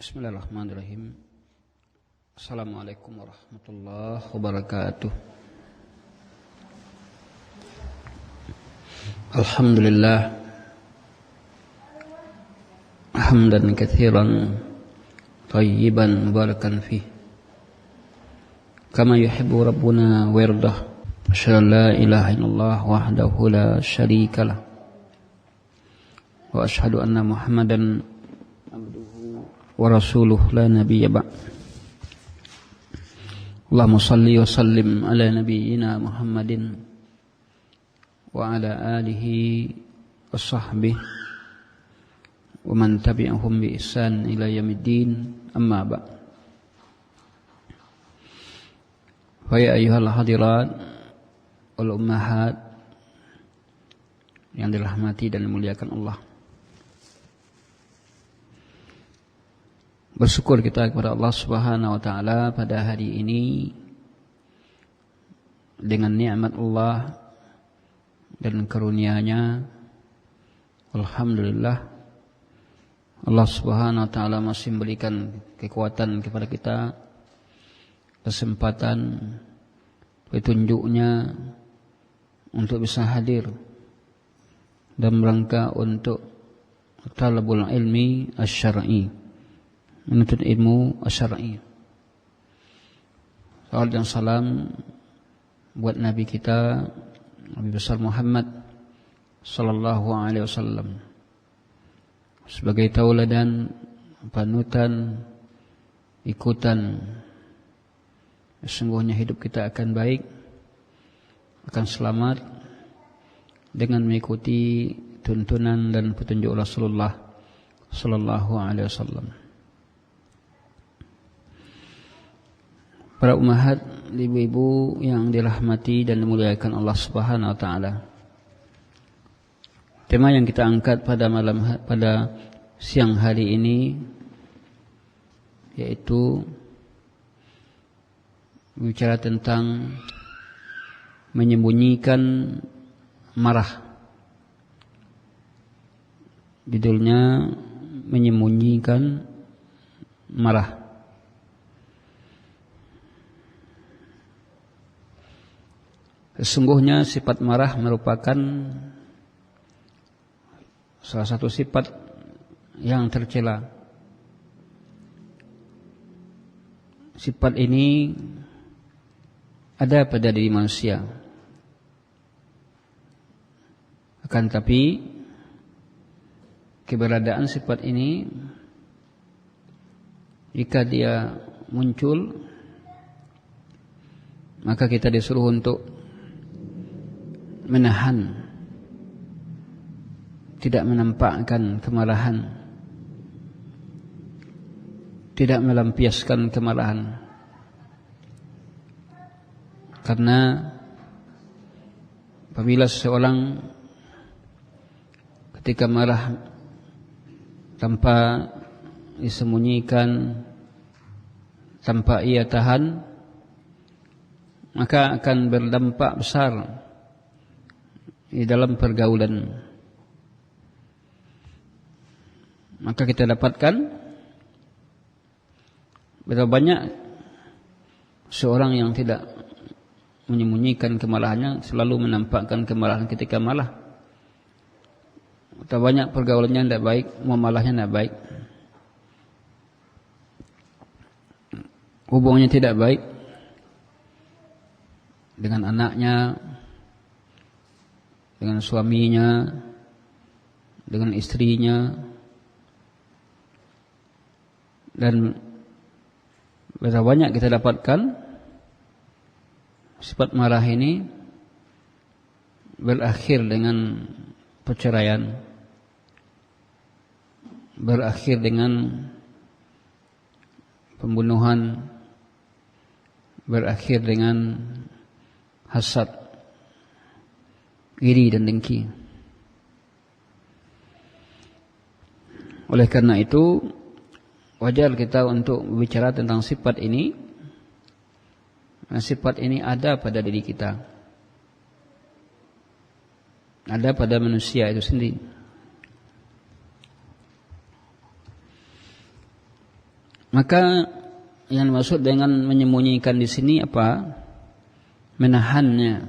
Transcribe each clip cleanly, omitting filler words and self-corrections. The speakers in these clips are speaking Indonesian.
Bismillahirrahmanirrahim. Assalamualaikum warahmatullahi wabarakatuh. Alhamdulillah hamdan katsiran thayyiban mubarakan fih kama yuhibbu rabbuna wa yardah. Asyhadu an la ilaha illallah wahdahu la syarikalah wa asyhadu anna Muhammadan wa rasuluh la nabiyya ba'. Allahumma salli wa sallim ala nabiyyina Muhammadin wa ala alihi wa sahbihi wa man tabi'ahum bi ihsan ila yaumiddin, amma ba'. Fa ya ayyuhal hadirat wal ummahat yang dirahmati dan dimuliakan Allah, bersyukur kita kepada Allah Subhanahu wa taala pada hari ini dengan nikmat Allah dan karunia-Nya. Alhamdulillah, Allah Subhanahu wa taala masih memberikan kekuatan kepada kita, kesempatan, petunjuk-Nya untuk bisa hadir dalam rangka untuk talabul ilmi asy-syar'i, menuntut ilmu asy-syar'i. Salawat dan salam buat Nabi kita, Nabi besar Muhammad sallallahu alaihi wasallam, sebagai tauladan, panutan, ikutan. Sesungguhnya hidup kita akan baik, akan selamat dengan mengikuti tuntunan dan petunjuk Rasulullah sallallahu alaihi wasallam. Para ummahat, ibu-ibu yang dirahmati dan dimuliakan Allah Subhanahu wa taala. Tema yang kita angkat pada siang hari ini yaitu bicara tentang menyembunyikan marah. Judulnya menyembunyikan marah. Sesungguhnya sifat marah merupakan salah satu sifat yang tercela. Sifat ini ada pada diri manusia. Akan tapi keberadaan sifat ini, jika dia muncul, maka kita disuruh untuk menahan, tidak menampakkan kemarahan, tidak melampiaskan kemarahan. Karena apabila seseorang ketika marah tanpa disembunyikan, tanpa ia tahan, maka akan berdampak besar di dalam pergaulan. Maka kita dapatkan betapa banyak seorang yang tidak menyembunyikan kemarahannya, selalu menampakkan kemarahan ketika marah. Betapa banyak pergaulannya tidak baik, muamalahnya tidak baik, hubungannya tidak baik dengan anaknya, dengan suaminya, dengan istrinya. Dan betapa banyak kita dapatkan sifat marah ini berakhir dengan perceraian, berakhir dengan pembunuhan, berakhir dengan hasad, iri dan dengki. Oleh karena itu, wajar kita untuk berbicara tentang sifat ini. Sifat ini ada pada diri kita, ada pada manusia itu sendiri. Maka yang dimaksud dengan menyembunyikan di sini apa? Menahannya,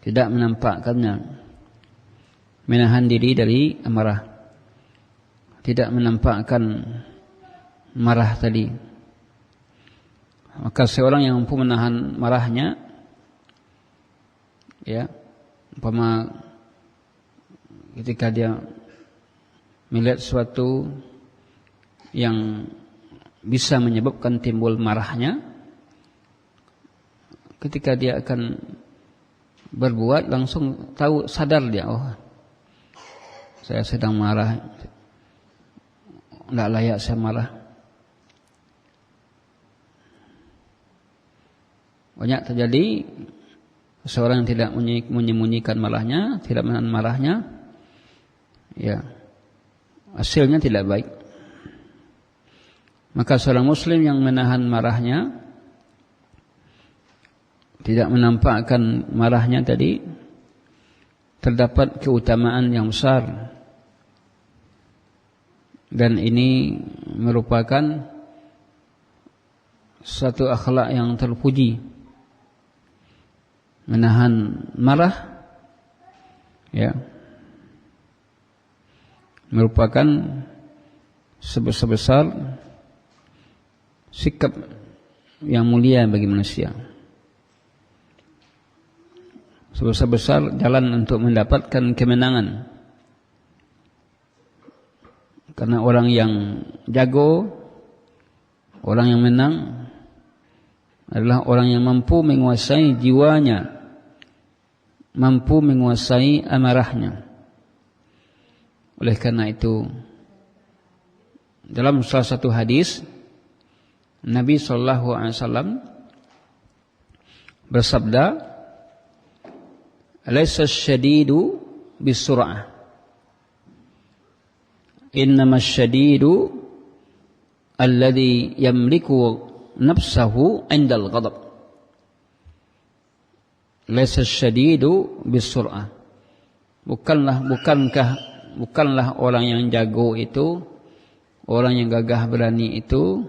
tidak menampakkannya, menahan diri dari amarah, tidak menampakkan marah tadi. Maka seorang yang mampu menahan marahnya, ya, umpama ketika dia melihat sesuatu yang bisa menyebabkan timbul marahnya, ketika dia akan berbuat langsung tahu, sadar dia, oh saya sedang marah, tidak layak saya marah. Banyak terjadi seorang yang tidak menyembunyikan marahnya, tidak menahan marahnya, ya, hasilnya tidak baik. Maka seorang muslim yang menahan marahnya, tidak menampakkan marahnya tadi, terdapat keutamaan yang besar. Dan ini merupakan satu akhlak yang terpuji. Menahan marah, ya, merupakan sebesar sikap yang mulia bagi manusia. Sebesar jalan untuk mendapatkan kemenangan. Karena orang yang jago, orang yang menang adalah orang yang mampu menguasai jiwanya, mampu menguasai amarahnya. Oleh karena itu, dalam salah satu hadis Nabi SAW bersabda, "Laisa asy-syadidu bis-sur'ah, innamas syadidu alladhi yamliku nafsahu 'indal ghadab." Laisa asy-syadidu bis-sur'ah. Bukanlah orang yang jago itu, orang yang gagah berani itu,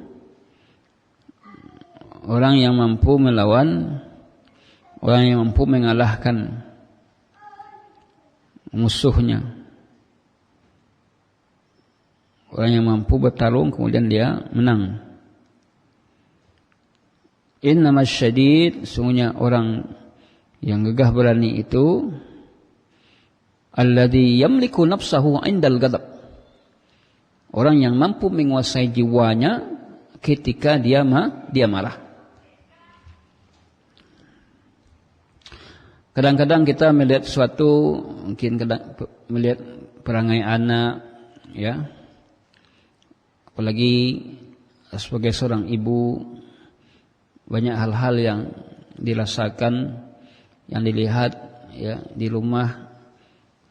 orang yang mampu melawan, orang yang mampu mengalahkan musuhnya, orang yang mampu bertarung kemudian dia menang. Innamas syadid, sungguhnya orang yang gagah berani itu, alladzi yamliku nafsahu 'indal ghadab, orang yang mampu menguasai jiwanya ketika dia marah. Kadang-kadang kita melihat sesuatu, mungkin melihat perangai anak, ya, apalagi sebagai seorang ibu, banyak hal-hal yang dirasakan, yang dilihat, ya, di rumah,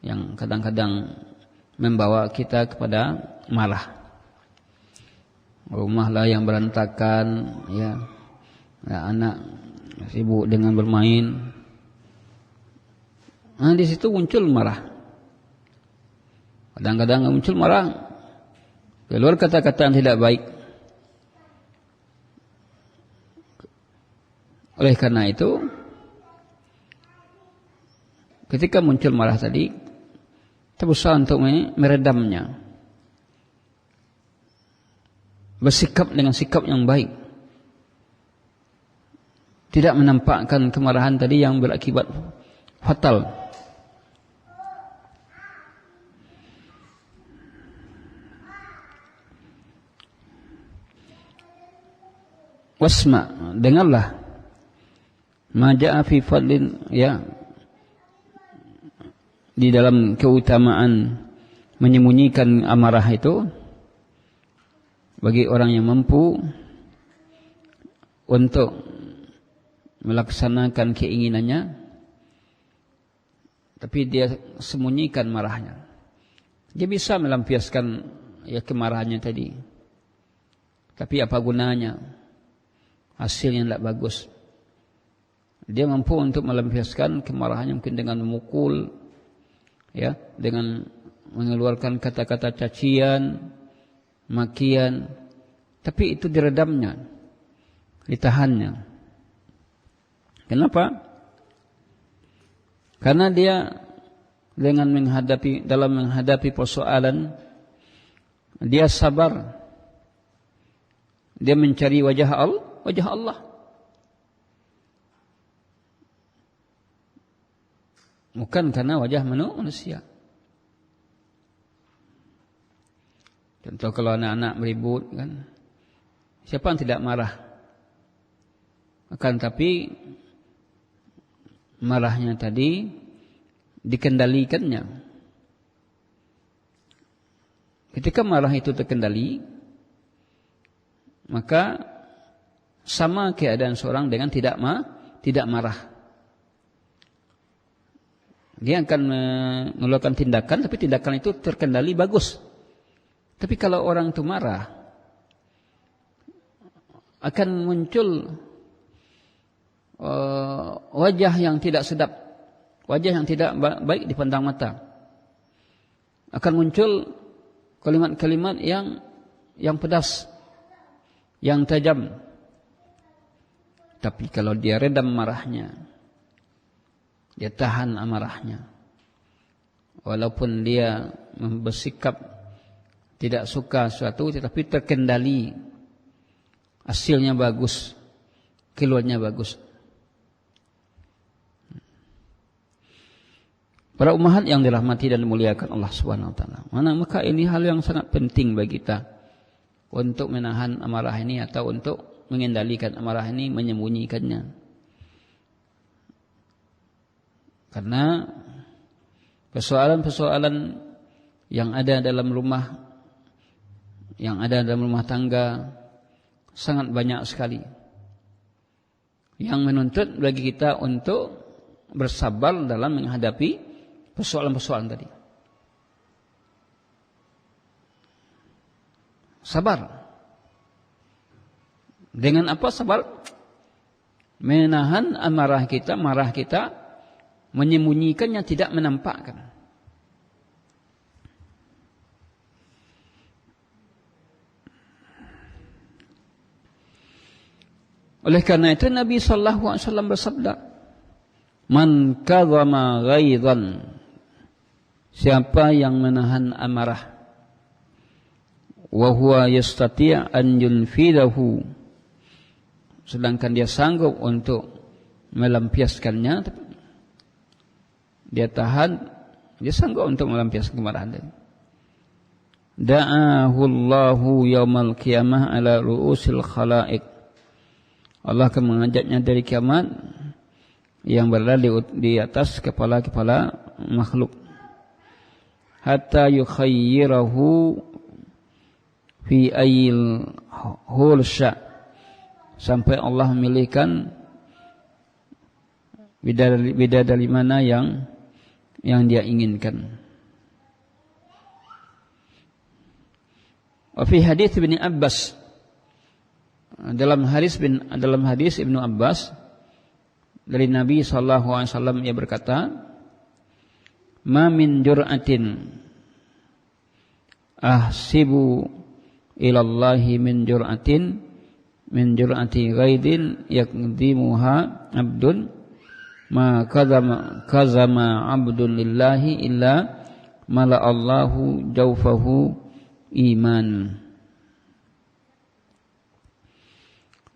yang kadang-kadang membawa kita kepada marah. Rumahlah yang berantakan, ya, anak sibuk dengan bermain. Nah, di situ muncul marah. Kadang-kadang muncul marah keluar kata-kata yang tidak baik. Oleh karena itu, ketika muncul marah tadi, kita berusaha untuk meredamnya, bersikap dengan sikap yang baik, tidak menampakkan kemarahan tadi yang berakibat fatal. Wasma, dengarlah, ma ja'a fi fadlin, ya, di dalam keutamaan menyembunyikan amarah itu bagi orang yang mampu untuk melaksanakan keinginannya, tapi dia sembunyikan marahnya. Dia bisa melampiaskan, ya, kemarahannya tadi, tapi apa gunanya? Hasilnya tidak bagus. Dia mampu untuk melampiaskan kemarahannya mungkin dengan memukul, ya, dengan mengeluarkan kata-kata cacian, makian, tapi itu diredamnya, ditahannya. Kenapa? Karena dia dalam menghadapi persoalan, dia sabar. Dia mencari wajah Allah. Bukan karena wajah manusia. Contoh kalau anak-anak beribut kan, siapa yang tidak marah? Akan tapi marahnya tadi dikendalikannya. Ketika marah itu terkendali, maka sama keadaan seorang dengan tidak marah. Dia akan mengeluarkan tindakan, tapi tindakan itu terkendali bagus. Tapi kalau orang itu marah, akan muncul wajah yang tidak sedap, wajah yang tidak baik dipandang mata. Akan muncul kalimat-kalimat yang pedas, yang tajam. Tapi kalau dia redam marahnya, dia tahan amarahnya, walaupun dia bersikap tidak suka sesuatu, tetapi terkendali, hasilnya bagus, keluarnya bagus. Para ummahat yang dirahmati dan dimuliakan Allah Subhanahu wa taala. Maka ini hal yang sangat penting bagi kita untuk menahan amarah ini atau untuk mengendalikan amarah ini, menyembunyikannya. Karena persoalan-persoalan yang ada dalam rumah, yang ada dalam rumah tangga sangat banyak sekali, yang menuntut bagi kita untuk bersabar dalam menghadapi persoalan-persoalan tadi. Sabar. Dengan apa sabar? Menahan amarah kita, marah kita, menyembunyikannya, tidak menampakkan. Oleh karena itu Nabi sallallahu alaihi wasallam bersabda, "Man kadzama ghaidhan," siapa yang menahan amarah, wa huwa yastati' an yunfidahu, sedangkan dia sanggup untuk melampiaskannya, dia tahan, dia sanggup untuk melampiaskan kemarahan tadi. Da'ahu Allahu yaumal qiyamah ala ru'usil khalaiq, Allah akan mengajaknya dari kiamat yang berada di atas kepala-kepala makhluk. Hatta yukhayyirahu fi ayil hulsha, sampai Allah memilihkan bidadari mana yang dia inginkan. Wa fi hadits Ibnu Abbas, dalam hadis Ibnu Abbas dari Nabi sallallahu alaihi wasallam, ia berkata, "Ma min jur'atin ahsibu ila Allahi min jur'ati ghaidin yaqdimuha abdun ma kazama abdun lillahi illa mala Allahu jawfahu iman."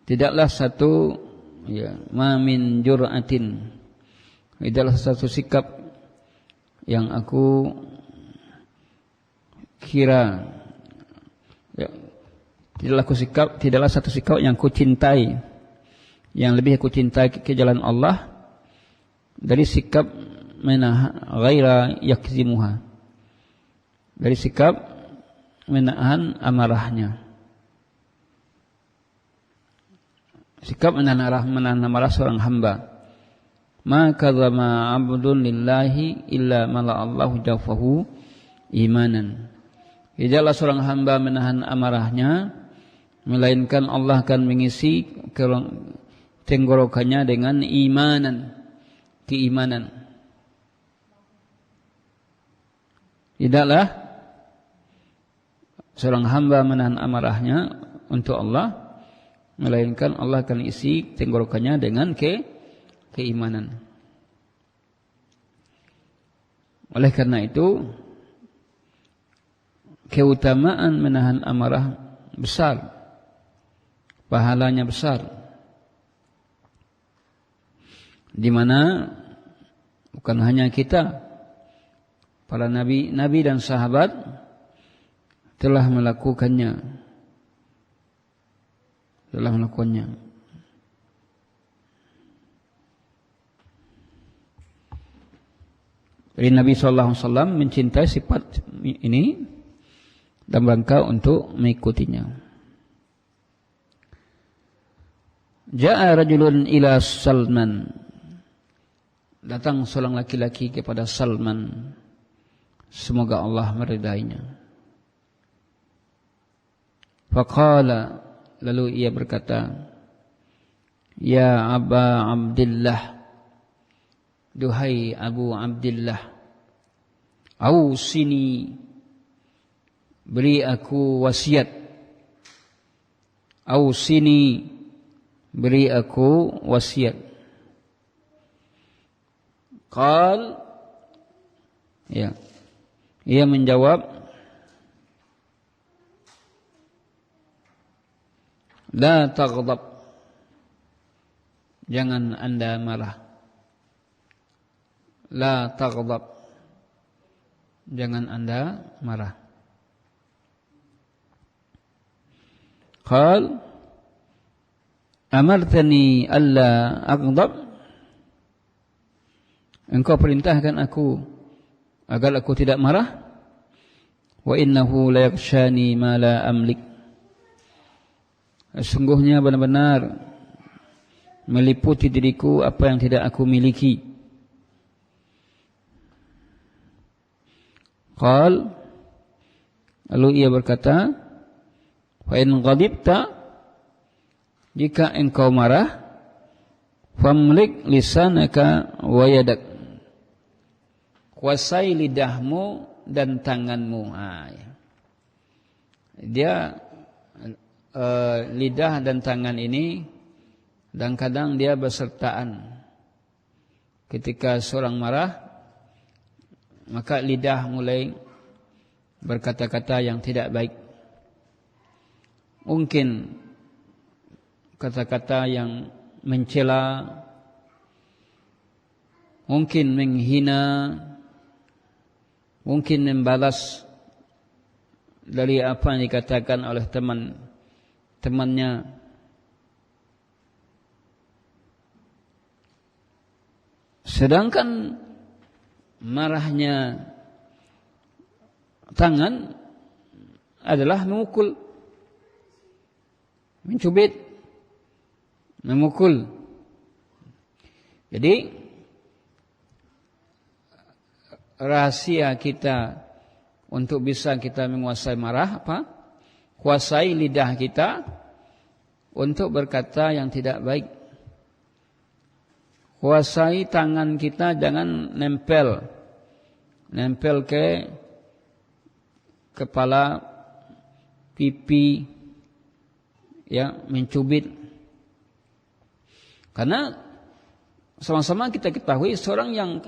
Tidaklah satu, ma min jur'atin, tidaklah satu sikap yang aku kira, tidaklah satu sikap yang aku cintai, yang lebih aku cintai ke jalan Allah dari sikap ghaira yakzimuha, dari sikap menahan amarahnya. Sikap menahan amarah seorang hamba. Ma kadzama 'abdun lillahi illa mala Allahu jawfahu imanan. Tidaklah seorang hamba menahan amarahnya, melainkan Allah akan mengisi tenggorokannya dengan keimanan. Tidaklah seorang hamba menahan amarahnya, untuk Allah, melainkan Allah akan isi tenggorokannya dengan keimanan. Oleh karena itu, keutamaan menahan amarah besar, pahalanya besar, di mana bukan hanya kita, para nabi dan sahabat telah melakukannya. Jadi Nabi SAW mencintai sifat ini dalam rangka untuk mengikutinya. Ja'a rajulun ila Salman. Datang seorang laki-laki kepada Salman. Semoga Allah meridainya. Faqala, lalu ia berkata, Ya Aba Abdillah, duhai Abu Abdillah, ausini, beri aku wasiat. Ausini, beri aku wasiat. Qal, ya, ia menjawab, La taghdab, jangan anda marah. La taghdab, jangan anda marah. Qal, amartani alla aghdab, engkau perintahkan aku agar aku tidak marah. Wa innahu la yakhshani ma la amlik, sungguhnya benar-benar meliputi diriku apa yang tidak aku miliki. Qal, lalu ia berkata, fa in ghadibta, jika engkau marah, famlik lisanaka wa yadak, kuasai lidahmu dan tanganmu. Dia lidah dan tangan ini kadang-kadang dia bersertaan. Ketika seorang marah, maka lidah mulai berkata-kata yang tidak baik. Mungkin kata-kata yang mencela, mungkin menghina, mungkin membalas dari apa yang dikatakan oleh teman-temannya. Sedangkan marahnya tangan adalah memukul, mencubit, memukul. Jadi rahasia kita untuk bisa kita menguasai marah apa? Kuasai lidah kita untuk berkata yang tidak baik. Kuasai tangan kita, jangan nempel ke kepala, pipi, ya, mencubit. Karena sama-sama kita ketahui seorang yang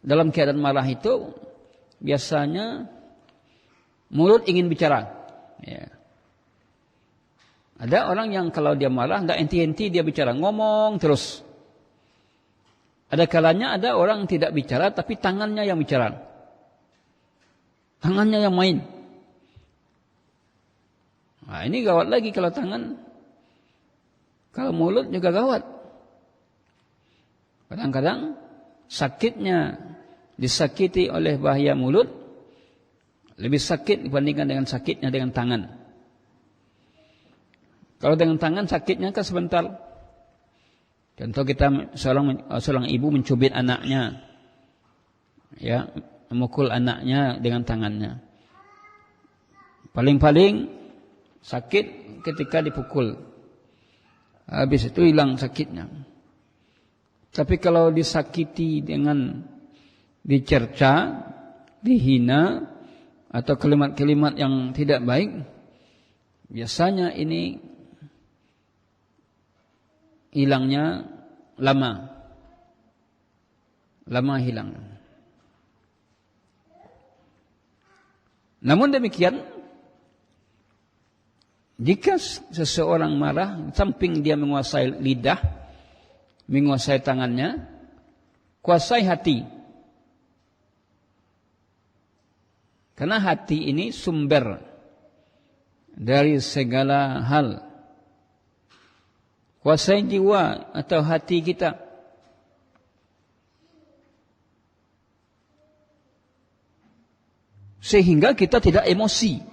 dalam keadaan marah itu biasanya mulut ingin bicara. Ya. Ada orang yang kalau dia marah enggak henti-henti dia bicara, ngomong terus. Ada kalanya ada orang tidak bicara tapi tangannya yang bicara. Tangannya yang main. Nah, ini gawat lagi kalau tangan. Kalau mulut juga gawat. Kadang-kadang sakitnya disakiti oleh bahaya mulut lebih sakit dibandingkan dengan sakitnya dengan tangan. Kalau dengan tangan sakitnya kan sebentar. Contoh kita seorang ibu mencubit anaknya, ya, memukul anaknya dengan tangannya. Paling-paling sakit ketika dipukul. Habis itu hilang sakitnya. Tapi kalau disakiti dengan dicerca, dihina, atau kalimat-kalimat yang tidak baik, biasanya ini hilangnya lama hilang. Namun demikian, jika seseorang marah, samping dia menguasai lidah, menguasai tangannya, kuasai hati. Karena hati ini sumber dari segala hal. Kuasai jiwa atau hati kita. Sehingga kita tidak emosi.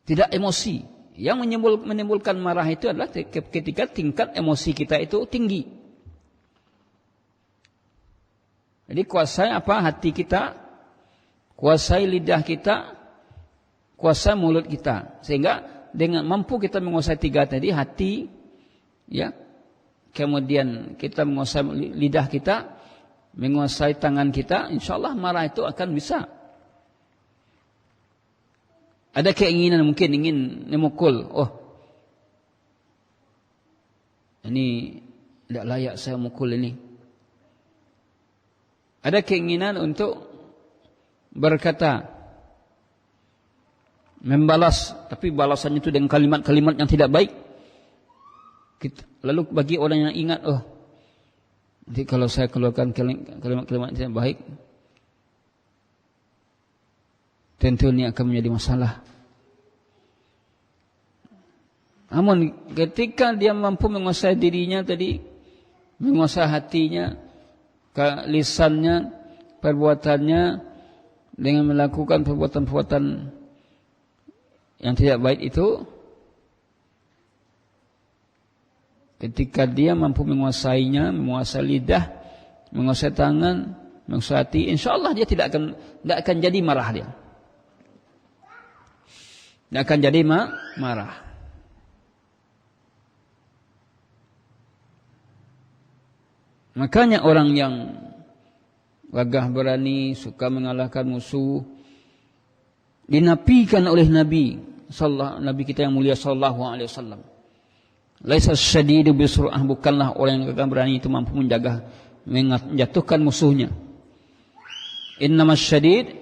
Tidak emosi. Yang menimbulkan marah itu adalah ketika tingkat emosi kita itu tinggi. Jadi kuasai apa? Hati kita. Kuasai lidah kita, kuasai mulut kita, sehingga dengan mampu kita menguasai tiga tadi, hati, ya, kemudian kita menguasai lidah kita, menguasai tangan kita, insya Allah marah itu akan bisa. Ada keinginan mungkin ingin memukul, ini tidak layak saya mukul ini. Ada keinginan untuk berkata, membalas, tapi balasannya itu dengan kalimat-kalimat yang tidak baik. Lalu bagi orang yang ingat, nanti kalau saya keluarkan kalimat-kalimat yang tidak baik, tentu ini akan menjadi masalah. Namun ketika dia mampu menguasai dirinya tadi, menguasai hatinya, lisannya, perbuatannya, dengan melakukan perbuatan-perbuatan yang tidak baik itu, ketika dia mampu menguasainya, menguasai lidah, menguasai tangan, menguasai hati, insya Allah dia tidak akan jadi marah dia. Tidak akan jadi marah. Makanya orang yang gagah berani, suka mengalahkan musuh, dinafikan oleh Nabi kita yang mulia sallallahu alaihi wasallam. Laisa syadidu bisur'ah, bukanlah orang yang gagah berani itu mampu menjatuhkan musuhnya. Innamas syadid,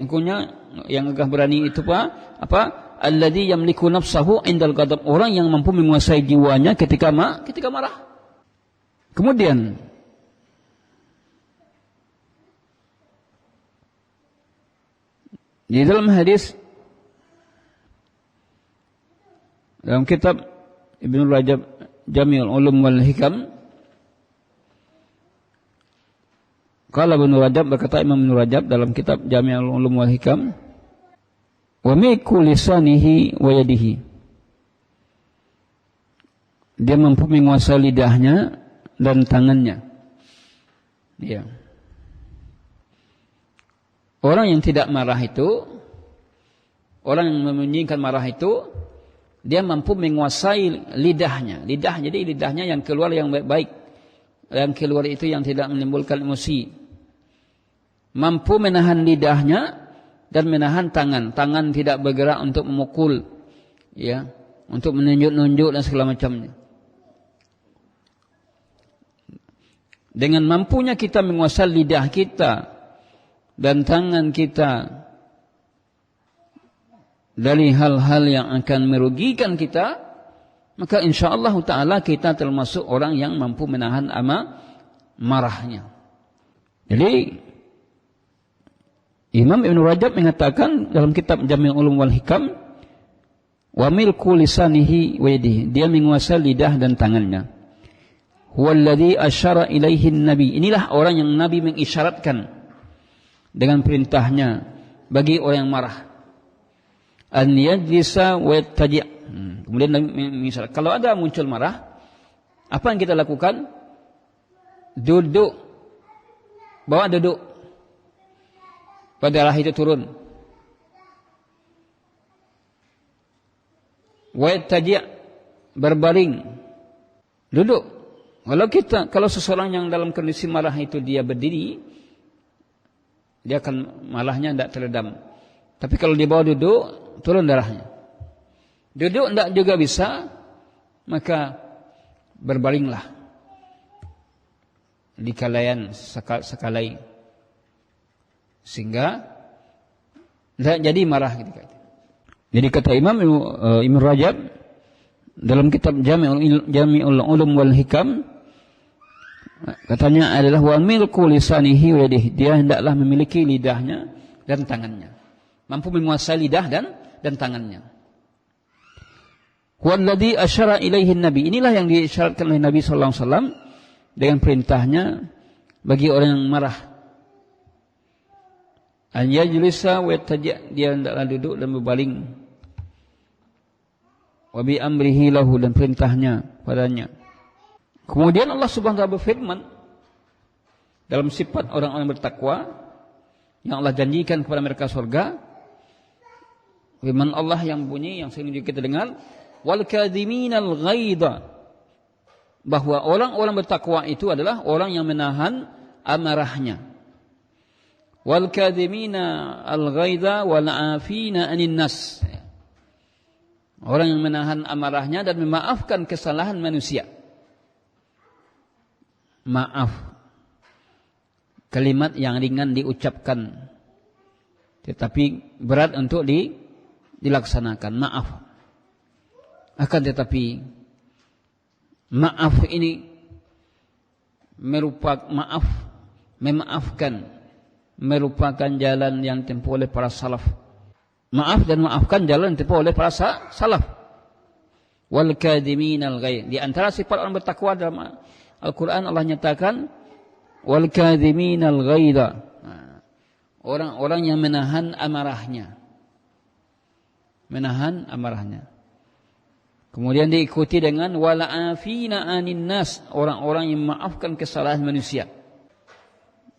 yang gagah berani itu apa? Alladzi yamliku nafsahu indal ghadab, orang yang mampu menguasai jiwanya ketika marah. Kemudian di dalam hadis dalam kitab Ibnu Rajab Jami'ul Ulum wal Hikam, qala Ibnu Rajab, berkata Imam Ibnu Rajab dalam kitab Jami'ul Ulum wal Hikam, wa miku lisanihi wa yadihi, dia mampu menguasai lidahnya dan tangannya. Ya. Orang yang tidak marah itu, orang yang menyembunyikan marah itu, dia mampu menguasai lidahnya. Jadi lidahnya yang keluar yang baik, yang keluar itu yang tidak menimbulkan emosi. Mampu menahan lidahnya dan menahan tangan. Tangan tidak bergerak untuk memukul, ya, untuk menunjuk-nunjuk dan segala macamnya. Dengan mampunya kita menguasai lidah kita dan tangan kita dari hal-hal yang akan merugikan kita, maka insyaallah ta'ala kita termasuk orang yang mampu menahan marahnya. Jadi Imam Ibn Rajab mengatakan dalam kitab Jami'ul Ulum wal Hikam, wa milku lisanihi wa yadihi, dia menguasai lidah dan tangannya. Huwallazi asyara ilaihi nabi, inilah orang yang Nabi mengisyaratkan dengan perintahnya bagi orang yang marah, an yajlisa wa yattaji'. Kemudian misalnya kalau ada muncul marah, apa yang kita lakukan? Duduk, bawa duduk, pada itu turun. Wa yattaji', berbaring, duduk. Kalau seseorang yang dalam kondisi marah itu dia berdiri, dia akan malahnya tidak teredam. Tapi kalau dia bawa duduk, turun darahnya. Duduk tidak juga bisa, maka berbalinglah di kalayan sekalai, sehingga tidak jadi marah ketika itu. Jadi kata Ibn Rajab dalam kitab Jami'ul Ulum wal Hikam, katanya adalah wa milku lisanihi wa yadihi, dia hendaklah memiliki lidahnya dan tangannya, mampu menguasai lidah dan tangannya. Walladhi asyara ilaihi nabi, inilah yang diisyaratkan oleh Nabi sallallahu alaihi wasallam dengan perintahnya bagi orang yang marah. An yajlisa wa yataja, dia hendaklah duduk dan berbaling. Wa bi amrihi lahu, dan perintahnya padanya. Kemudian Allah Subhanahu wa taala berfirman dalam sifat orang-orang bertakwa yang Allah janjikan kepada mereka surga. Firman Allah yang bunyi, yang sering kita dengar, wal kadhiminal ghaidha, bahwa orang-orang bertakwa itu adalah orang yang menahan amarahnya. Wal kadhimina al ghaidha wal afina anin nas, orang yang menahan amarahnya dan memaafkan kesalahan manusia. Maaf, kalimat yang ringan diucapkan tetapi berat untuk dilaksanakan. Maaf. Akan tetapi maaf ini memaafkan merupakan jalan yang ditempuh oleh para salaf. Maaf dan maafkan jalan yang ditempuh oleh para salaf. Wal kadhiminal ghaidh, di antara sifat orang bertakwa dalam Al-Quran Allah nyatakan wal kadhiminal ghaidha, orang-orang yang menahan amarahnya. Menahan amarahnya. Kemudian diikuti dengan wal afina anin nas, orang-orang yang memaafkan kesalahan manusia.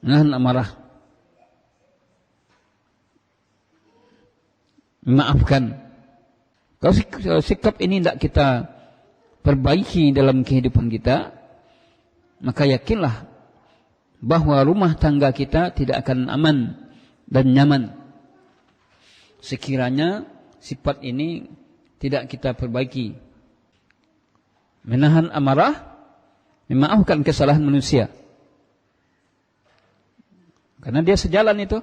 Menahan amarah. Memaafkan. Kalau sikap ini tidak kita perbaiki dalam kehidupan kita, maka yakinlah bahwa rumah tangga kita tidak akan aman dan nyaman sekiranya sifat ini tidak kita perbaiki. Menahan amarah, memaafkan kesalahan manusia. Karena dia sejalan itu.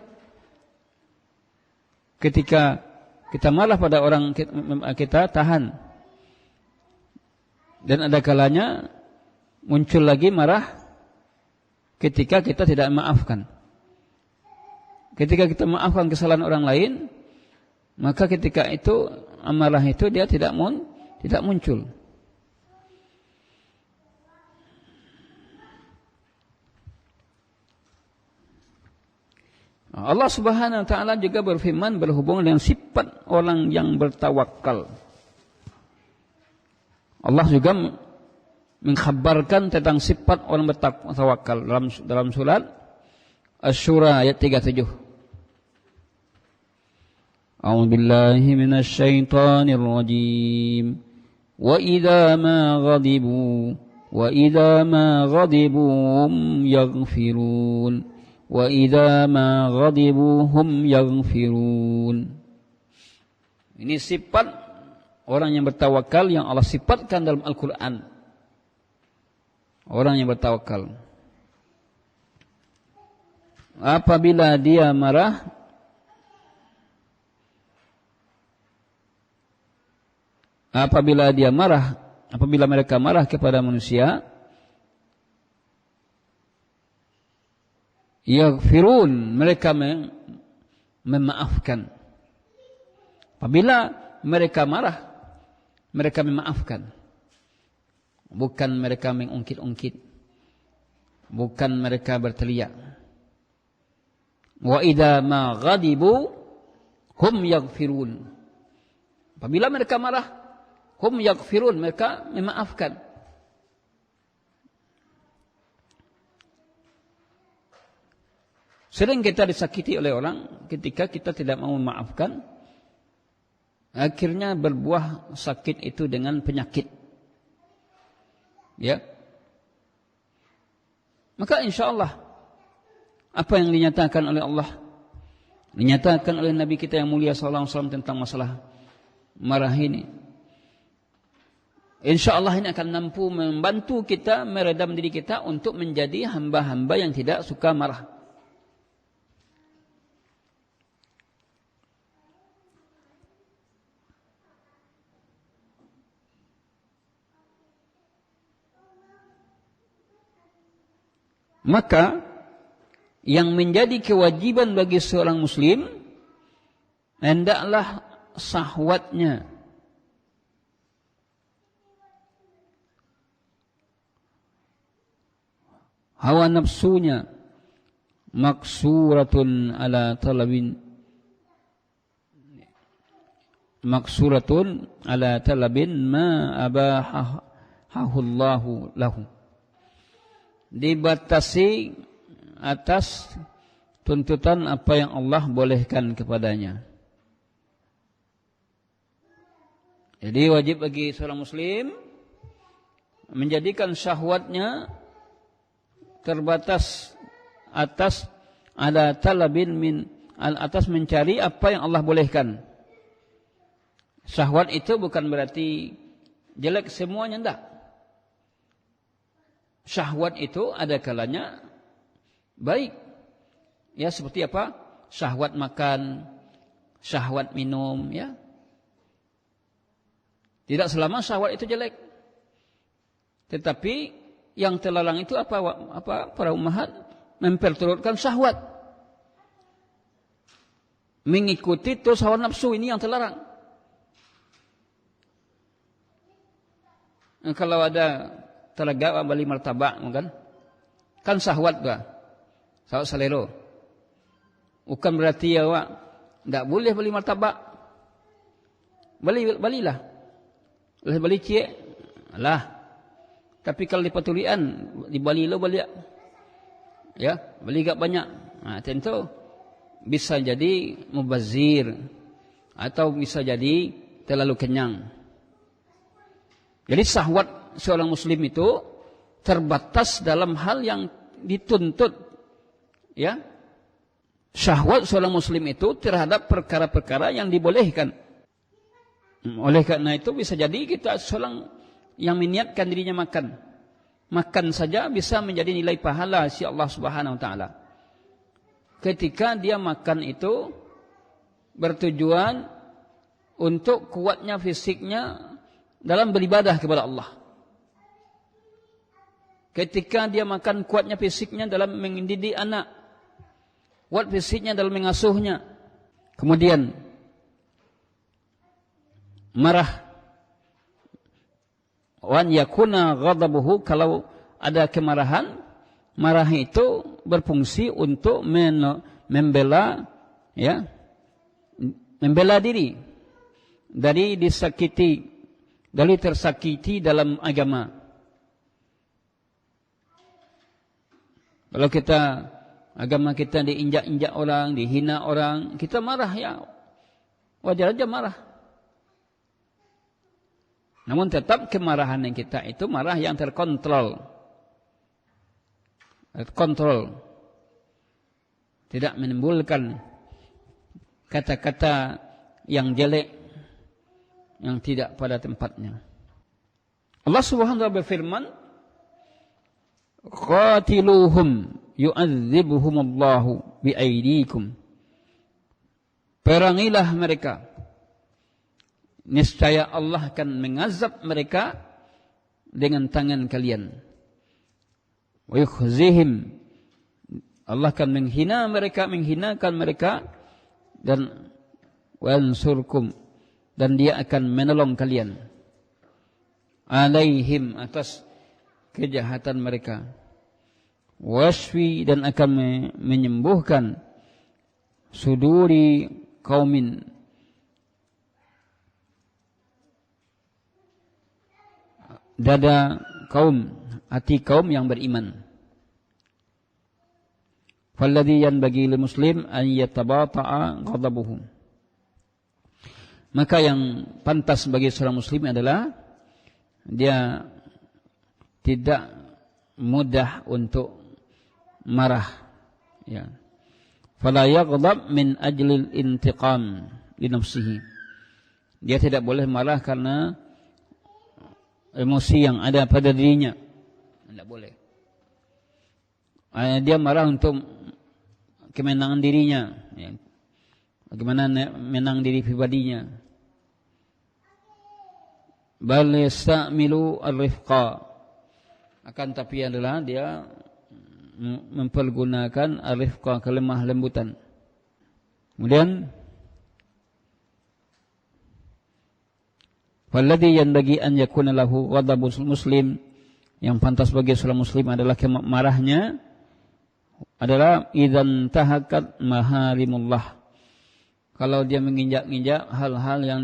Ketika kita marah pada orang, kita tahan. Dan ada kalanya muncul lagi marah ketika kita tidak memaafkan. Ketika kita memaafkan kesalahan orang lain, maka ketika itu amarah itu dia tidak muncul. Allah Subhanahu wa taala juga berfirman berhubungan dengan sifat orang yang bertawakal. Allah juga mengkhabarkan tentang sifat orang bertawakal dalam surat Asy-Syura ayat 37. A'udzu billahi minasy syaithanir rajim. Wa idza ma ghadibu hum yaghfirun. Wa idza ma ghadibu hum yaghfirun. Ini sifat orang yang bertawakal yang Allah sifatkan dalam Al-Qur'an. Orang yang bertawakal apabila dia marah, apabila mereka marah kepada manusia, yaghfirun, mereka memaafkan. Apabila mereka marah, mereka memaafkan. Bukan mereka mengungkit-ungkit, bukan mereka berteriak. Wa idza ma ghadibu hum yaghfirun. Apabila mereka marah, hum yaghfirun, mereka memaafkan. Sering kita disakiti oleh orang ketika kita tidak mau memaafkan, akhirnya berbuah sakit itu dengan penyakit. Ya, maka insyaAllah apa yang dinyatakan oleh Allah, dinyatakan oleh Nabi kita yang mulia sallallahu alaihi wasallam tentang masalah marah ini, InsyaAllah ini akan mampu membantu kita meredam diri kita untuk menjadi hamba-hamba yang tidak suka marah. Maka yang menjadi kewajiban bagi seorang muslim hendaklah syahwatnya, hawa nafsunya maksuratun ala talabin ma abahahu Allahu lahu, dibatasi atas tuntutan apa yang Allah bolehkan kepadanya. Jadi wajib bagi seorang muslim menjadikan syahwatnya terbatas atas ada talabin atas mencari apa yang Allah bolehkan. Syahwat itu bukan berarti jelek semuanya, enggak. Syahwat itu ada kalanya baik. Ya, seperti apa? Syahwat makan, syahwat minum, ya. Tidak selama syahwat itu jelek. Tetapi yang terlarang itu apa para ummahat memperturutkan syahwat. Mengikuti terus hawa nafsu, ini yang terlarang. Kalau ada telaga beli martabak kan syahwat bah. Syahwat selero. Bukan berarti awak tidak boleh beli martabak. Belilah. Boleh beli cik lah. Tapi kalau di patulian di Bali lo beli ya, beli gak banyak. Nah, tentu bisa jadi mubazir atau bisa jadi terlalu kenyang. Jadi syahwat seorang muslim itu terbatas dalam hal yang dituntut, ya. Syahwat seorang muslim itu terhadap perkara-perkara yang dibolehkan. Oleh karena itu bisa jadi kita seorang yang meniatkan dirinya makan saja bisa menjadi nilai pahala si Allah Subhanahu wa taala. Ketika dia makan itu bertujuan untuk kuatnya fisiknya dalam beribadah kepada Allah. Ketika dia makan kuatnya fisiknya dalam mendidik anak, kuat fisiknya dalam mengasuhnya. Kemudian marah, wan yakuna ghadabuhu, kalau ada kemarahan, marah itu berfungsi untuk membela, ya, membela diri dari disakiti, dari tersakiti dalam agama. Kalau agama kita diinjak-injak orang, dihina orang, kita marah, ya wajar aja marah. Namun tetap kemarahan yang kita itu marah yang terkontrol. Tidak menimbulkan kata-kata yang jelek, yang tidak pada tempatnya. Allah Subhanahu wa taala berfirman, qatiluhum yu'adzibuhumullahu bi'aidikum. Perangilah mereka, niscaya Allah akan mengazab mereka dengan tangan kalian. Wa yukhzihim, Allah akan menghinakan mereka, dan wansurkum, dan dia akan menolong kalian alaihim, atas kejahatan mereka. Wasfi, dan akan menyembuhkan suduri kaumin, dada kaum, hati kaum yang beriman. Falladhi yanbaghi lil muslim an yatabata'a ghadabuhum. Maka yang pantas bagi seorang muslim adalah dia tidak mudah untuk marah, ya. Fala yaghdab min ajlil intiqam li nafsihi. Dia tidak boleh marah karena emosi yang ada pada dirinya. Tidak boleh. Dia marah untuk kemenangan dirinya, ya. Bagaimana menang diri pribadinya. Bal yasta'milu ar-rifqa, akan tapi adalah dia mempergunakan ar-rifqa, kelemah lembutan. Kemudian walladhi yanbaghi an yakuna lahu ghadabul muslim, yang pantas bagi seorang muslim adalah marahnya adalah idzan tahakat maharimullah, kalau dia menginjak-injak hal-hal yang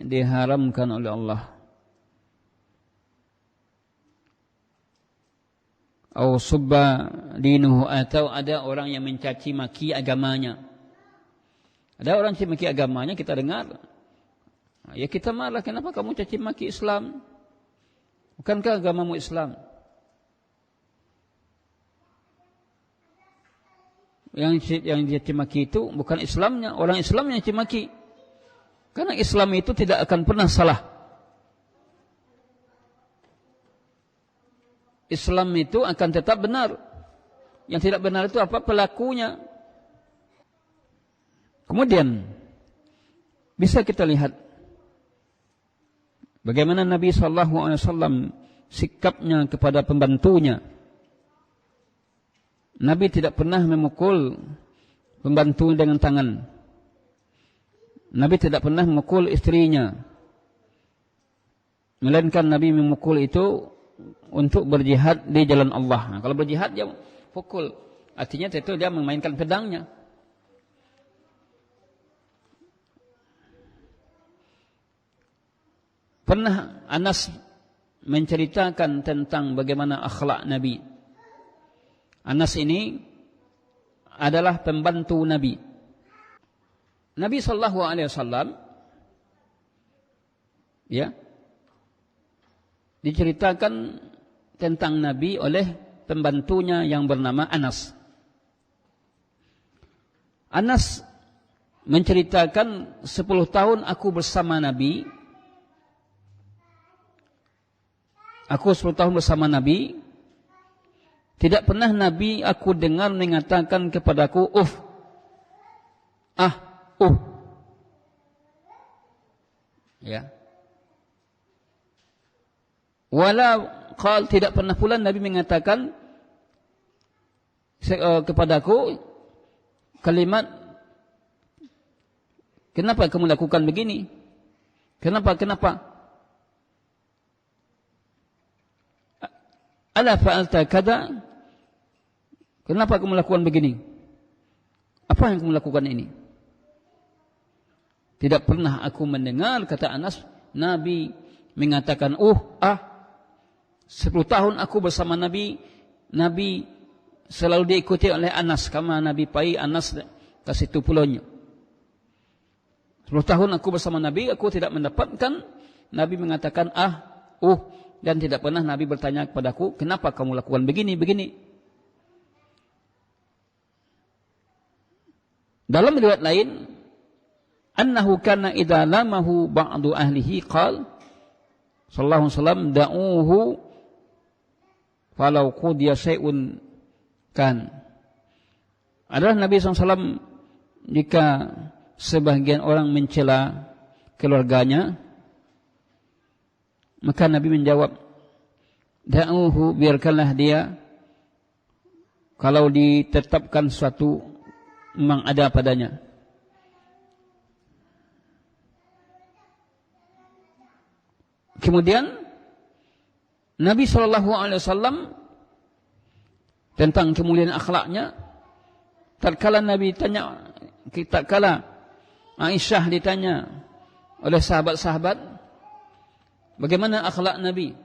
diharamkan oleh Allah. Au subba dinuhu, atau ada orang yang mencaci maki agamanya. Ada orang caci maki agamanya, kita dengar, ya kita marah, kenapa kamu caci maki Islam? Bukankah agamamu Islam? Yang dicaci maki itu bukan Islamnya, orang Islam yang caci maki. Karena Islam itu tidak akan pernah salah. Islam itu akan tetap benar. Yang tidak benar itu apa? Pelakunya. Kemudian bisa kita lihat bagaimana Nabi SAW sikapnya kepada pembantunya. Nabi tidak pernah memukul pembantu dengan tangan. Nabi tidak pernah memukul istrinya. Melainkan Nabi memukul itu untuk berjihad di jalan Allah. Nah, kalau berjihad dia pukul, artinya itu dia memainkan pedangnya. Pernah Anas menceritakan tentang bagaimana akhlak Nabi. Anas ini adalah pembantu Nabi. Nabi SAW, ya, diceritakan tentang Nabi oleh pembantunya yang bernama Anas. Anas menceritakan 10 tahun aku bersama Nabi. Aku 10 tahun bersama Nabi. Tidak pernah Nabi aku dengar mengatakan kepadaku, ya. Tidak pernah pula Nabi mengatakan kepadaku kalimat, kenapa kamu lakukan begini? Kenapa? Ala fa'alta kada? Kenapa kamu melakukan begini? Apa yang kamu lakukan ini? Tidak pernah aku mendengar, kata Anas, Nabi mengatakan 10 tahun aku bersama Nabi. Nabi selalu diikuti oleh Anas, kama Nabi pai Anas kasih tu pulaunya. 10 tahun aku bersama Nabi, aku tidak mendapatkan Nabi mengatakan dan tidak pernah Nabi bertanya kepadaku, kenapa kamu lakukan begini? Dalam riwayat lain, annahu kana idza lamahu ba'du ahlihi qala sallallahu alaihi wasallam da'uhu falau qudiya syai'un kan. Adalah Nabi SAW jika sebagian orang mencela keluarganya, maka Nabi menjawab, da'uhu, biarkanlah dia, kalau ditetapkan suatu memang ada padanya. Kemudian Nabi SAW tentang kemuliaan akhlaknya, tatkala Nabi tanya, tatkala Aisyah ditanya oleh sahabat-sahabat, bagaimana akhlak Nabi?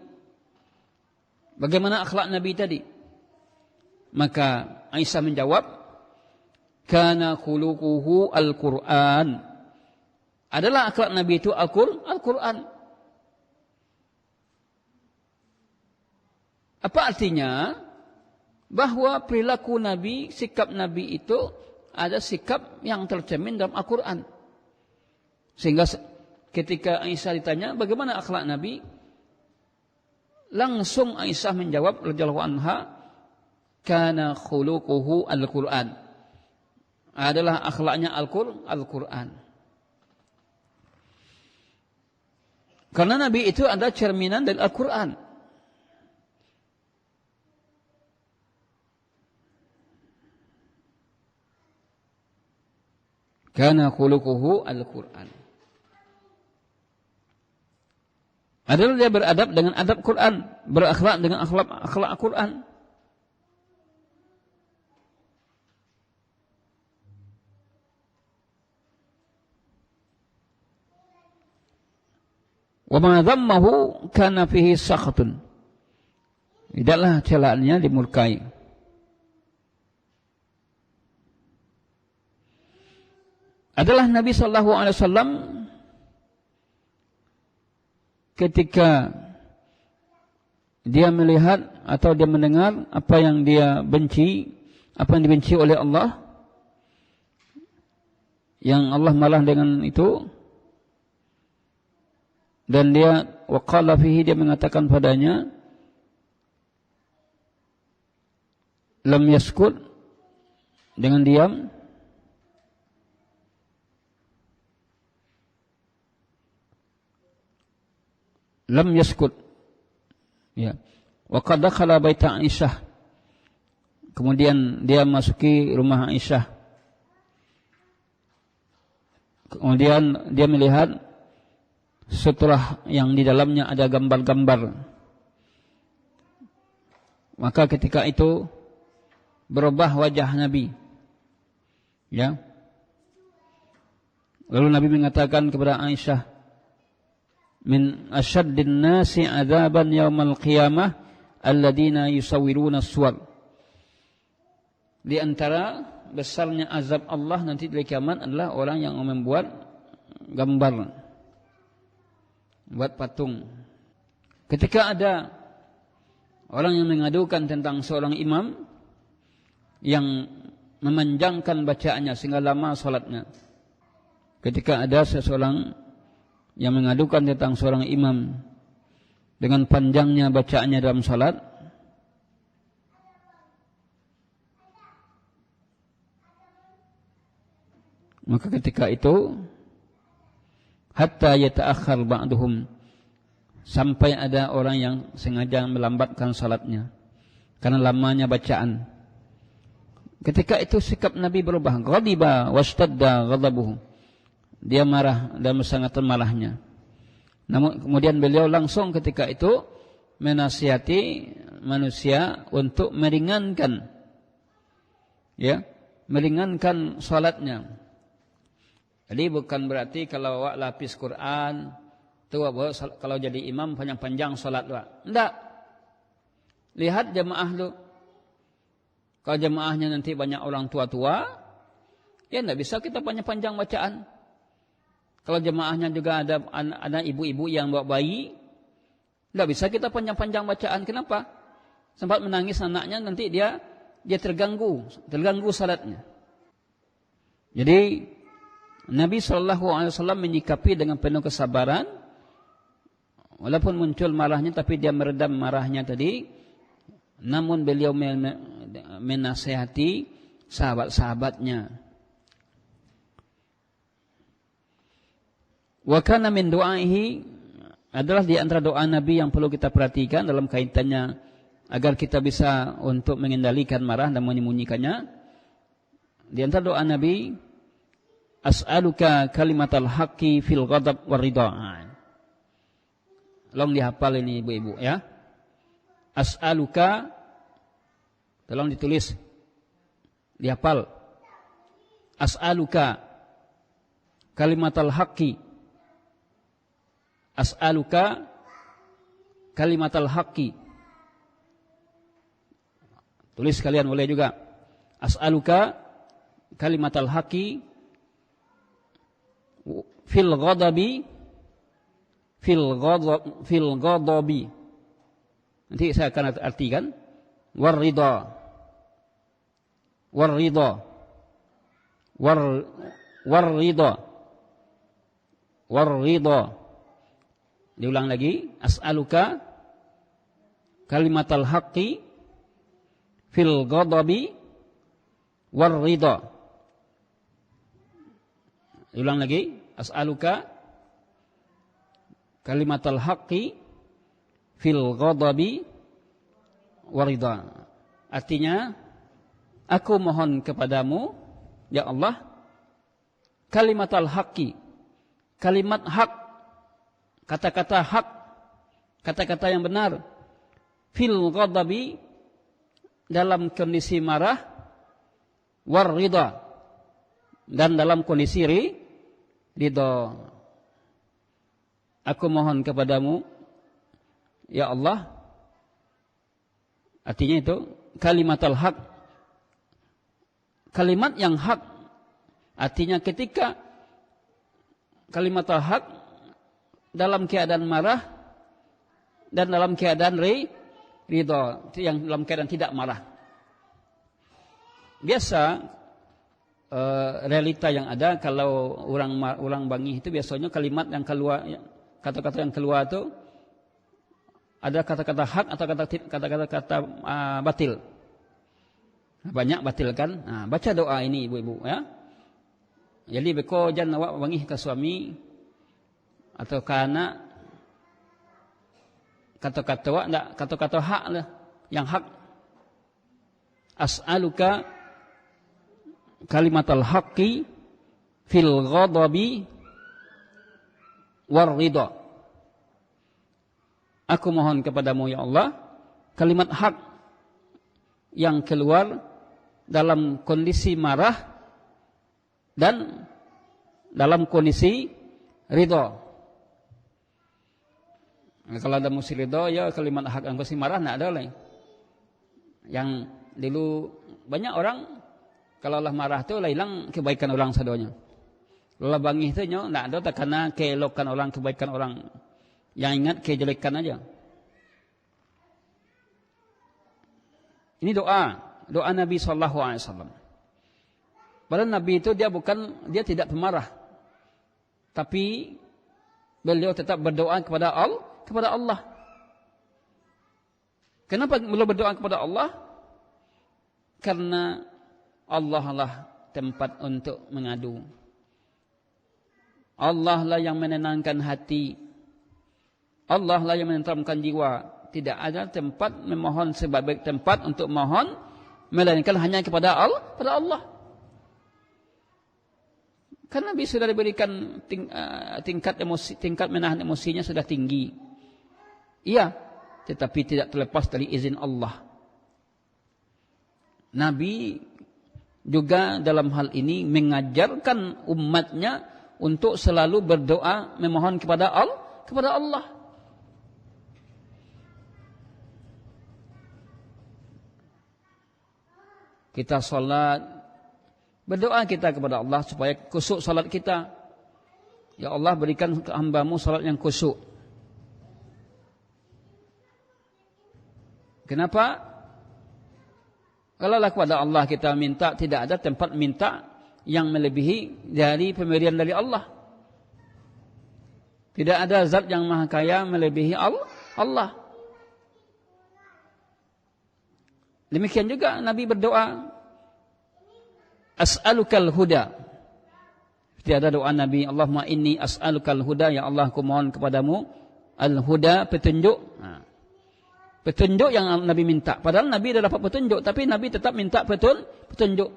Bagaimana akhlak Nabi tadi? Maka Aisyah menjawab, kana khuluquhu al-Qur'an. Adalah akhlak Nabi itu Al-Qur'an. Apa artinya? Bahwa perilaku Nabi, sikap Nabi itu ada sikap yang tercermin dalam Al-Qur'an. Sehingga ketika Aisyah ditanya bagaimana akhlak Nabi, Langsung Aisyah menjawab radhiyallahu anha, kana khuluquhu al-Qur'an. Adalah akhlaknya Al-Qur'an. Karena Nabi itu ada cerminan dari Al-Qur'an. Kana khuluquhu al-Qur'an. Adalah dia beradab dengan adab Quran, berakhlak dengan akhlak Quran. Wa ma dhammahu kana fihi sakhatun. Tidaklah celaannya dimurkai. Adalah Nabi sallallahu alaihi wasallam ketika dia melihat atau dia mendengar apa yang dia benci, apa yang dibenci oleh Allah, yang Allah marah dengan itu, dan dia waqala fihi, dia mengatakan padanya, lam yaskut, dengan diam, lam yaskut, ya. Wa qad dakhala baita Aisyah, kemudian dia masuki rumah Aisyah, kemudian dia melihat setelah yang di dalamnya ada gambar-gambar. Maka ketika itu berubah wajah Nabi, ya. Lalu Nabi mengatakan kepada Aisyah, min asyaddin nasi adzaban yaumal qiyamah alladziina yusawwiruna as-suwar. Di antara besarnya azab Allah nanti di kiamat adalah orang yang membuat gambar, buat patung. Ketika ada orang yang mengadukan tentang seorang imam yang memanjangkan bacaannya sehingga lama salatnya, ketika ada seseorang yang mengadukan tentang seorang imam dengan panjangnya bacaannya dalam salat, maka ketika itu hatta yata'akhkhar ba'duhum, sampai ada orang yang sengaja melambatkan salatnya karena lamanya bacaan. Ketika itu sikap Nabi berubah, ghadiba washtadda ghadabuhu. Dia marah dan sangat marahnya. Namun kemudian beliau langsung ketika itu menasihati manusia untuk meringankan, ya, meringankan salatnya. Jadi bukan berarti kalau awak lapis Quran itu kalau jadi imam panjang-panjang salat, Pak. Enggak. Lihat jemaah tu. Kalau jemaahnya nanti banyak orang tua-tua, ya enggak bisa kita panjang-panjang bacaan. Kalau jemaahnya juga ada ibu-ibu yang bawa bayi, tidak bisa kita panjang-panjang bacaan. Kenapa? Sempat menangis anaknya, nanti dia terganggu salatnya. Jadi Nabi SAW menyikapi dengan penuh kesabaran, walaupun muncul marahnya, tapi dia meredam marahnya tadi. Namun beliau menasihati sahabat-sahabatnya. Wa kana min du'aihi, adalah di antara doa Nabi yang perlu kita perhatikan dalam kaitannya agar kita bisa untuk mengendalikan marah dan menyembunyikannya. Di antara doa Nabi, as'aluka kalimatal haqqi fil ghadab war ridha. Tolong dihafal ini ibu-ibu, ya. As'aluka, tolong ditulis, dihafal. As'aluka kalimatal haqqi, as'aluka kalimatal haqqi. Tulis kalian boleh juga. As'aluka kalimatal haqqi fil ghadabi Nanti saya akan artikan war ridha. Diulang lagi, as'aluka kalimatal haqqi fil ghadabi war ridha. Ulang lagi, as'aluka kalimatal haqqi fil ghadabi war ridha. Artinya, aku mohon kepadamu, ya Allah, kalimatal haqqi, kalimat hak, kata-kata hak, kata-kata yang benar, fil ghadabi, dalam kondisi marah, war ridha, dan dalam kondisi ridha. Aku mohon kepadamu, ya Allah, artinya itu kalimatul haq, kalimat yang hak. Artinya ketika kalimatul haq dalam keadaan marah dan dalam keadaan ridha, yang dalam keadaan tidak marah. Biasa realita yang ada kalau orang bangih itu biasanya kalimat yang keluar, kata-kata yang keluar itu ada kata-kata hak atau kata-kata batil. Banyak batil kan? Nah, baca doa ini ibu-ibu ya. Jadi beko jan awak bangih ke suami atau ke anak, kata-kata awak enggak kata-kata hak lah, yang hak. As'aluka kalimatul haqqi fil ghadabi war ridha. Aku mohon kepadamu ya Allah, kalimat hak yang keluar dalam kondisi marah dan dalam kondisi ridha. Nah, kalau ada musim ridha ya kalimat hak yang kondisi marah enggak ada lah. Yang dulu banyak orang kalau Allah marah tu lah hilang kebaikan orang sadonya. Kalau bangih tu nyo enggak ada tak karena keelokan orang, kebaikan orang. Yang ingat kejelekan aja. Ini doa Nabi sallallahu alaihi wasallam. Padahal Nabi itu dia tidak pemarah. Tapi beliau tetap berdoa kepada Allah. Kenapa beliau berdoa kepada Allah? Karena Allah lah tempat untuk mengadu. Allah lah yang menenangkan hati. Allah lah yang menenteramkan jiwa. Tidak ada tempat memohon sebaik tempat untuk mohon melainkan hanya kepada Allah. Karena Nabi sudah diberikan tingkat menahan emosinya sudah tinggi. Iya, tetapi tidak terlepas dari izin Allah. Nabi juga dalam hal ini mengajarkan umatnya untuk selalu berdoa memohon kepada Allah. Kita salat, berdoa kita kepada Allah supaya khusyuk salat kita. Ya Allah, berikan ke hamba-Mu salat yang khusyuk. Kenapa? Kalau kepada Allah kita minta, tidak ada tempat minta yang melebihi dari pemberian dari Allah. Tidak ada zat yang maha kaya melebihi Allah. Demikian juga Nabi berdoa, as'alukal huda. Tidak ada doa Nabi, Allahumma inni as'alukal huda, ya Allah aku mohon kepadamu al-huda, petunjuk. Petunjuk yang Nabi minta. Padahal Nabi dah dapat petunjuk, tapi Nabi tetap minta petunjuk.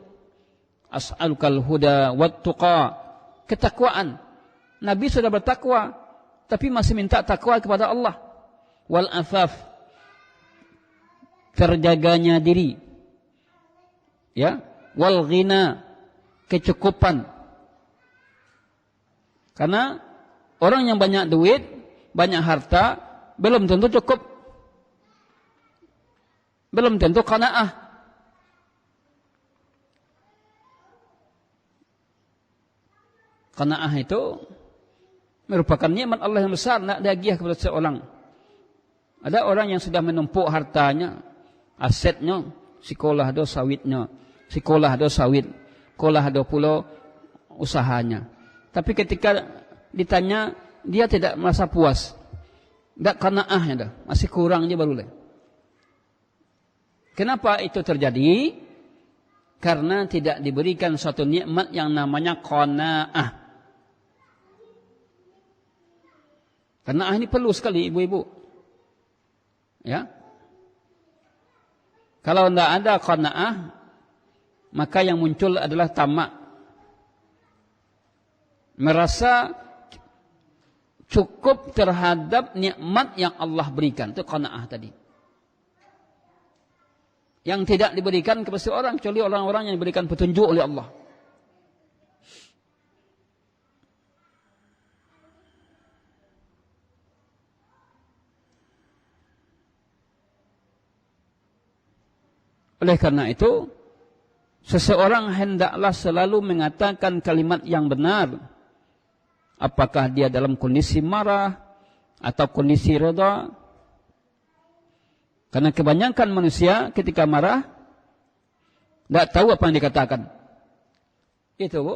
As'alukal huda wat tuqa, ketakwaan. Nabi sudah bertakwa, tapi masih minta takwa kepada Allah. Wal afaf, terjaganya diri, ya, wal ghina, kecukupan. Karena orang yang banyak duit, banyak harta, belum tentu cukup, belum tentu qanaah. Qanaah itu merupakan nikmat Allah yang besar, nak hadiah kepada seorang. Ada orang yang sudah menumpuk hartanya, asetnya, sekolah do sawitnya, sekolah do sawit, sekolah do pulau usahanya. Tapi ketika ditanya, dia tidak merasa puas. Tak qanaah dah, masih kurang je baru leh. Kenapa itu terjadi? Karena tidak diberikan suatu nikmat yang namanya qanaah. Qanaah ini perlu sekali ibu-ibu. Ya. Kalau tidak ada qanaah, maka yang muncul adalah tamak. Merasa cukup terhadap nikmat yang Allah berikan. Itu qanaah tadi. Yang tidak diberikan kepada seorang kecuali orang-orang yang diberikan petunjuk oleh Allah. Oleh karena itu, seseorang hendaklah selalu mengatakan kalimat yang benar. Apakah dia dalam kondisi marah atau kondisi reda? Karena kebanyakan manusia ketika marah tidak tahu apa yang dikatakan. Itu bu.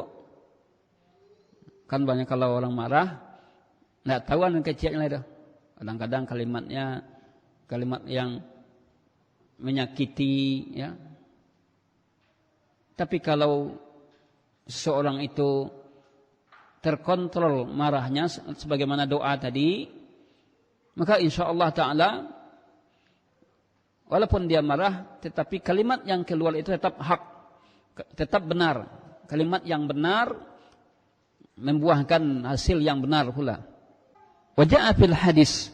Kan banyak kalau orang marah tidak tahu yang kecilnya itu. Kadang-kadang kalimatnya kalimat yang menyakiti, ya. Tapi kalau seorang itu terkontrol marahnya sebagaimana doa tadi, maka insya Allah Ta'ala walaupun dia marah, tetapi kalimat yang keluar itu tetap hak, tetap benar. Kalimat yang benar membuahkan hasil yang benar pula. Waja'a fil hadis,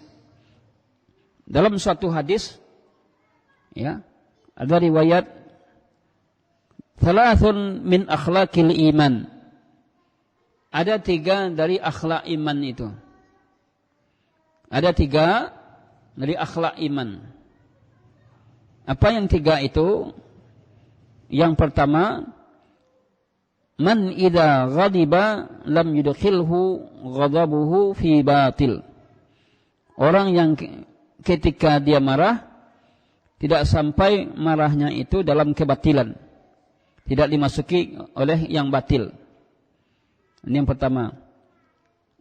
dalam suatu hadis, ya, ada riwayat thalathun min akhlaqil iman. Ada 3 dari akhlak iman itu. Ada 3 dari akhlak iman. Apa yang 3 itu? Yang pertama, man idza ghadiba lam yudkhilhu ghadabuhu fi batil. Orang yang ketika dia marah tidak sampai marahnya itu dalam kebatilan. Tidak dimasuki oleh yang batil. Ini yang pertama.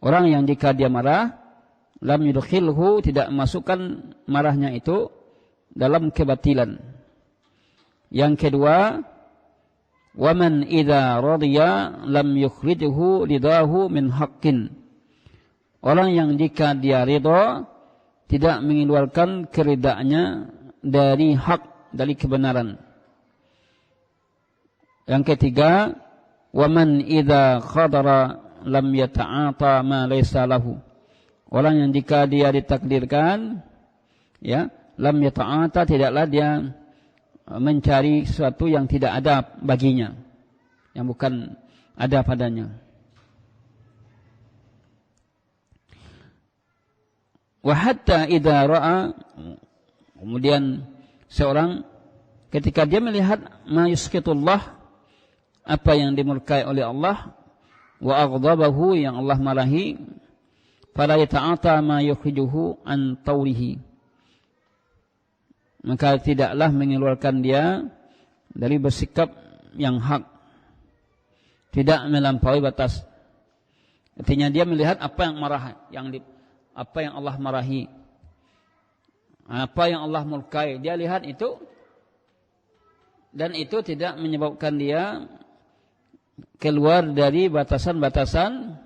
Orang yang jika dia marah lam yudkhilhu, tidak masukkan marahnya itu dalam kebatilan. Yang kedua, waman idza radiya lam yukhrijhu ridahu min haqqin. Orang yang jika dia ridha tidak mengeluarkan keridanya dari hak, dari kebenaran. Yang ketiga, waman idza khadara lam yata'ata ma laysa lahu. Orang yang jika dia ditakdirkan, ya, lam yata'ata, tidaklah dia mencari sesuatu yang tidak ada baginya, yang bukan ada padanya. Wa hatta idza ra'a, kemudian seorang ketika dia melihat ma yusqitullah, apa yang dimurkai oleh Allah, wa aghdabahu, yang Allah marahi, fala yata'ata ma yukhrijuhu an tawrihi, maka tidaklah mengeluarkan dia dari bersikap yang hak, tidak melampaui batas. Artinya dia melihat apa yang marah, apa yang Allah marahi, apa yang Allah murkai, dia lihat itu, dan itu tidak menyebabkan dia keluar dari batasan-batasan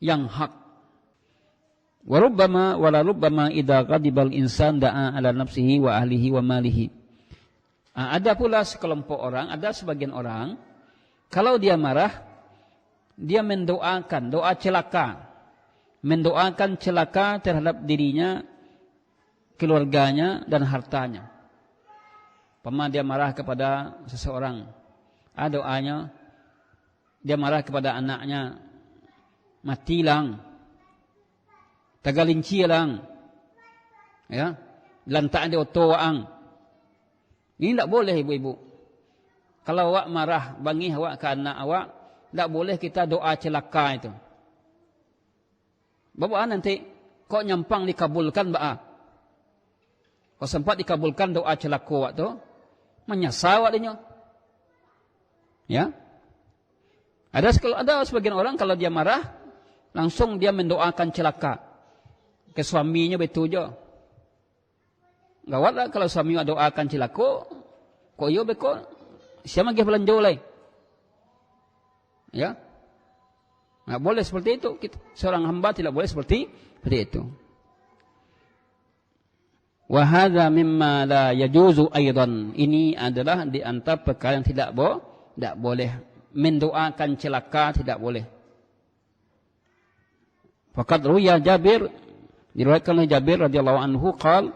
yang hak. Warubbama wala rubbama idza ghadibal insan da'a ala nafsihi wa ahlihi wa malihi. Ada pula sekelompok orang, ada sebagian orang, kalau dia marah, dia mendoakan doa celaka, mendoakan celaka terhadap dirinya, keluarganya dan hartanya. Pernah dia marah kepada seseorang, doanya dia marah kepada anaknya, matilang, tagalinci lang, ya, lantaan dia otoang. Ini tidak boleh ibu-ibu. Kalau awak marah, bangih awak ke anak awak, tidak boleh kita doa celaka itu. Bapak nanti kok nyampang dikabulkan ba'a. Kok sempat dikabulkan doa celaka awak tu, menyesal awak dia. Ya. Ada sebagian orang kalau dia marah, langsung dia mendoakan celaka ke suaminya, betul je. gawatlah kalau suami doakan cilako, kok yo beko siapa ge belanja oleh. Ya. Enggak boleh seperti itu. Seorang hamba tidak boleh seperti itu. Wa hadza mimma la yajuzu aidan. Ini adalah di antara perkara yang tidak boleh. Mendoakan celaka tidak boleh. Faqad ruya Jabir, diriwayatkan oleh Jabir radhiyallahu anhu qala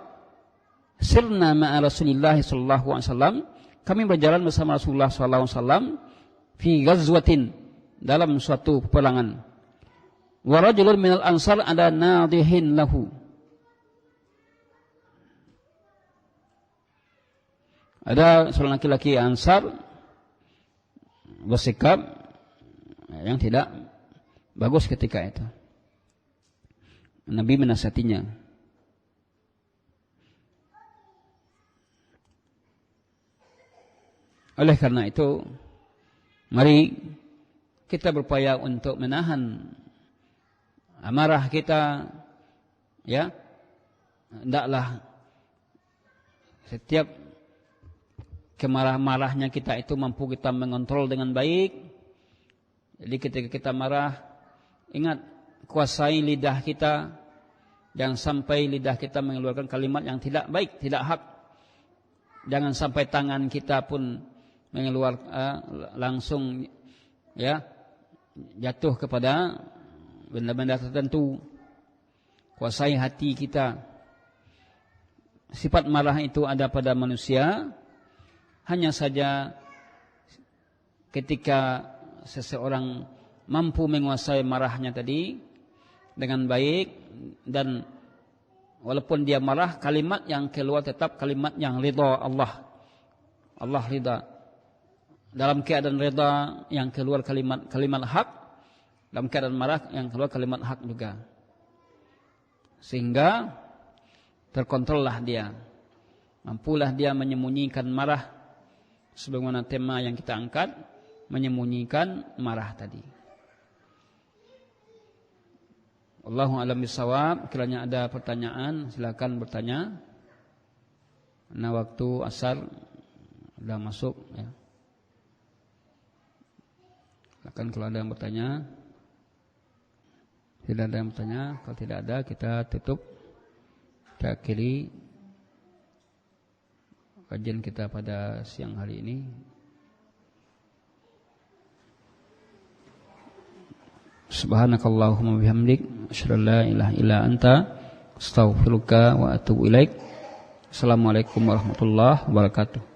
sirna ma'a Rasulillah sallallahu alaihi wasallam, kami berjalan bersama Rasulullah sallallahu alaihi wasallam fi ghazwatin, dalam suatu peperangan. Wa rajulun minal ansar ada nadihin lahu. Ada seorang laki-laki Ansar bersikap yang tidak bagus ketika itu. Nabi menasihatinya. Oleh karena itu, mari kita berupaya untuk menahan amarah kita, ya. Hendaklah setiap kemarah-marahnya kita itu mampu kita mengontrol dengan baik. Jadi ketika kita marah, ingat, kuasai lidah kita, jangan sampai lidah kita mengeluarkan kalimat yang tidak baik, tidak hak. Jangan sampai tangan kita pun langsung ya jatuh kepada benda-benda tertentu. Kuasai hati kita. Sifat marah itu ada pada manusia, hanya saja ketika seseorang mampu menguasai marahnya tadi dengan baik, dan walaupun dia marah, kalimat yang keluar tetap kalimat yang ridha Allah. Allah ridha. Dalam keadaan ridha yang keluar kalimat hak, dalam keadaan marah yang keluar kalimat hak juga. Sehingga terkontrollah dia. Mampulah dia menyembunyikan marah, sebagaimana tema yang kita angkat, menyembunyikan marah tadi. Wallahu a'lam bishawab. Kiranya ada pertanyaan, silakan bertanya. Nah, waktu asar sudah masuk ya. Silakan kalau ada yang bertanya. Tidak ada yang bertanya, kalau tidak ada kita tutup. Kita akhiri kajian kita pada siang hari ini. Subhanakallahumma bihamdik, asyhadu an la ilaha illa anta, astaghfiruka wa atubu ilaik. Assalamualaikum warahmatullahi wabarakatuh.